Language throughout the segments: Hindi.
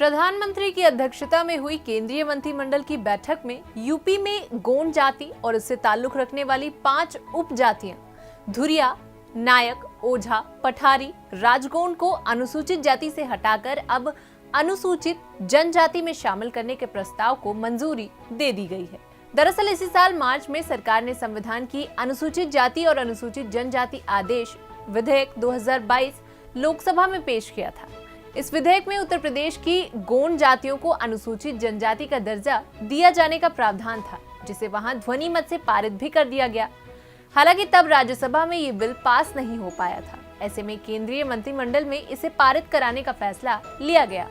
प्रधानमंत्री की अध्यक्षता में हुई केंद्रीय मंत्रिमंडल की बैठक में यूपी में गोंड जाति और इससे ताल्लुक रखने वाली 5 उपजातियां धुरिया, नायक, ओझा, पठारी, राजगोंड को अनुसूचित जाति से हटाकर अब अनुसूचित जनजाति में शामिल करने के प्रस्ताव को मंजूरी दे दी गई है। दरअसल इसी साल मार्च में सरकार ने संविधान की अनुसूचित जाति और अनुसूचित जनजाति आदेश विधेयक 2022 लोकसभा में पेश किया था। इस विधेयक में उत्तर प्रदेश की गोंड जातियों को अनुसूचित जनजाति का दर्जा दिया जाने का प्रावधान था, जिसे वहां ध्वनि मत से पारित भी कर दिया गया। हालांकि तब राज्यसभा में ये बिल पास नहीं हो पाया था। ऐसे में केंद्रीय मंत्रिमंडल में इसे पारित कराने का फैसला लिया गया।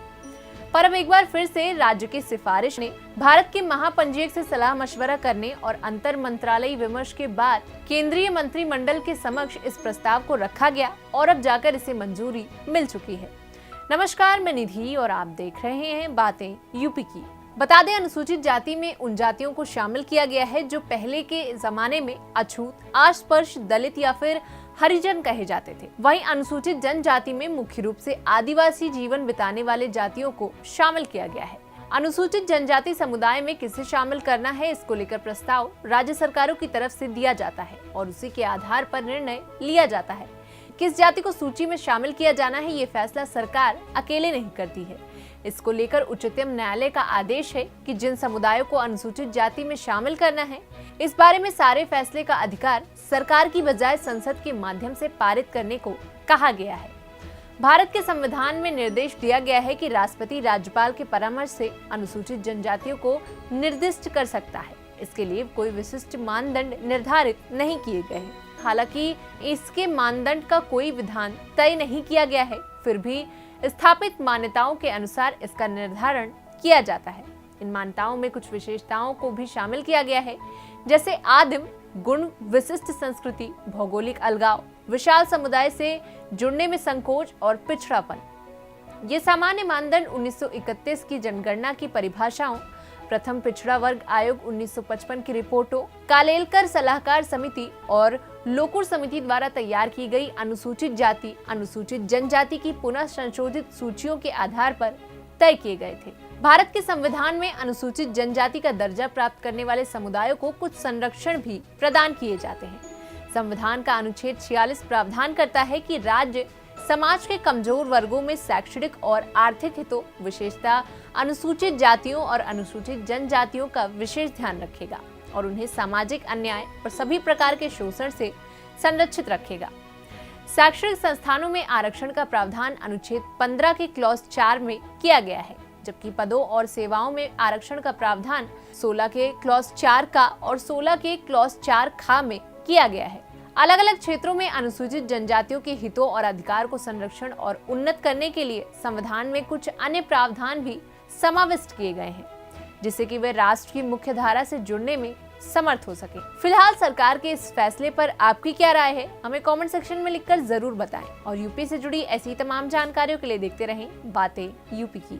पर अब एक बार फिर से राज्य की सिफारिश ने भारत के महापंजीयक से सलाह मशवरा करने और अंतर मंत्रालयी विमर्श के बाद केंद्रीय मंत्रिमंडल के समक्ष इस प्रस्ताव को रखा गया और अब जाकर इसे मंजूरी मिल चुकी है। नमस्कार, मैं निधि और आप देख रहे हैं बातें यूपी की। बता दें, अनुसूचित जाति में उन जातियों को शामिल किया गया है जो पहले के जमाने में अछूत, अस्पृश्य, दलित या फिर हरिजन कहे जाते थे। वहीं अनुसूचित जनजाति में मुख्य रूप से आदिवासी जीवन बिताने वाले जातियों को शामिल किया गया है। अनुसूचित जनजाति समुदाय में किसे शामिल करना है, इसको लेकर प्रस्ताव राज्य सरकारों की तरफ से दिया जाता है और उसी के आधार पर निर्णय लिया जाता है। किस जाति को सूची में शामिल किया जाना है, ये फैसला सरकार अकेले नहीं करती है। इसको लेकर उच्चतम न्यायालय का आदेश है कि जिन समुदायों को अनुसूचित जाति में शामिल करना है, इस बारे में सारे फैसले का अधिकार सरकार की बजाय संसद के माध्यम से पारित करने को कहा गया है। भारत के संविधान में निर्देश दिया गया है कि राष्ट्रपति राज्यपाल के परामर्श से अनुसूचित जनजातियों को निर्दिष्ट कर सकता है। इसके लिए कोई विशिष्ट मानदंड निर्धारित नहीं किए गए हैं। हालांकि इसके मानदंड का कोई विधान तय नहीं किया गया है, फिर भी स्थापित मान्यताओं के अनुसार इसका निर्धारण किया जाता है। इन मान्यताओं में कुछ विशेषताओं को भी शामिल किया गया है, जैसे आदिम गुण, विशिष्ट संस्कृति, भौगोलिक अलगाव, विशाल समुदाय से जुड़ने में संकोच और पिछड़ापन। ये सामान्य मानदंड 1931 की जनगणना की परिभाषाओं, प्रथम पिछड़ा वर्ग आयोग 1955 की रिपोर्टों, कालेलकर सलाहकार समिति और लोकुर समिति द्वारा तैयार की गई अनुसूचित जाति, अनुसूचित जनजाति की पुनः संशोधित सूचियों के आधार पर तय किए गए थे। भारत के संविधान में अनुसूचित जनजाति का दर्जा प्राप्त करने वाले समुदायों को कुछ संरक्षण भी प्रदान किए जाते हैं। संविधान का अनुच्छेद 46 प्रावधान करता है कि राज्य समाज के कमजोर वर्गों में शैक्षणिक और आर्थिक हितों, विशेषता अनुसूचित जातियों और अनुसूचित जनजातियों का विशेष ध्यान रखेगा और उन्हें सामाजिक अन्याय और सभी प्रकार के शोषण से संरक्षित रखेगा। शैक्षणिक संस्थानों में आरक्षण का प्रावधान अनुच्छेद 15 के क्लॉज 4 में किया गया है, जबकि पदों और सेवाओं में आरक्षण का प्रावधान 16 के क्लॉज 4 का और 16 के क्लॉज 4 खा में किया गया है। अलग अलग क्षेत्रों में अनुसूचित जनजातियों के हितों और अधिकार को संरक्षण और उन्नत करने के लिए संविधान में कुछ अन्य प्रावधान भी समाविष्ट किए गए हैं, जिससे कि वे राष्ट्र की मुख्य धारा से जुड़ने में समर्थ हो सके। फिलहाल सरकार के इस फैसले पर आपकी क्या राय है, हमें कमेंट सेक्शन में लिखकर जरूर बताएं और यूपी से जुड़ी ऐसी तमाम जानकारियों के लिए देखते रहें बातें यूपी की।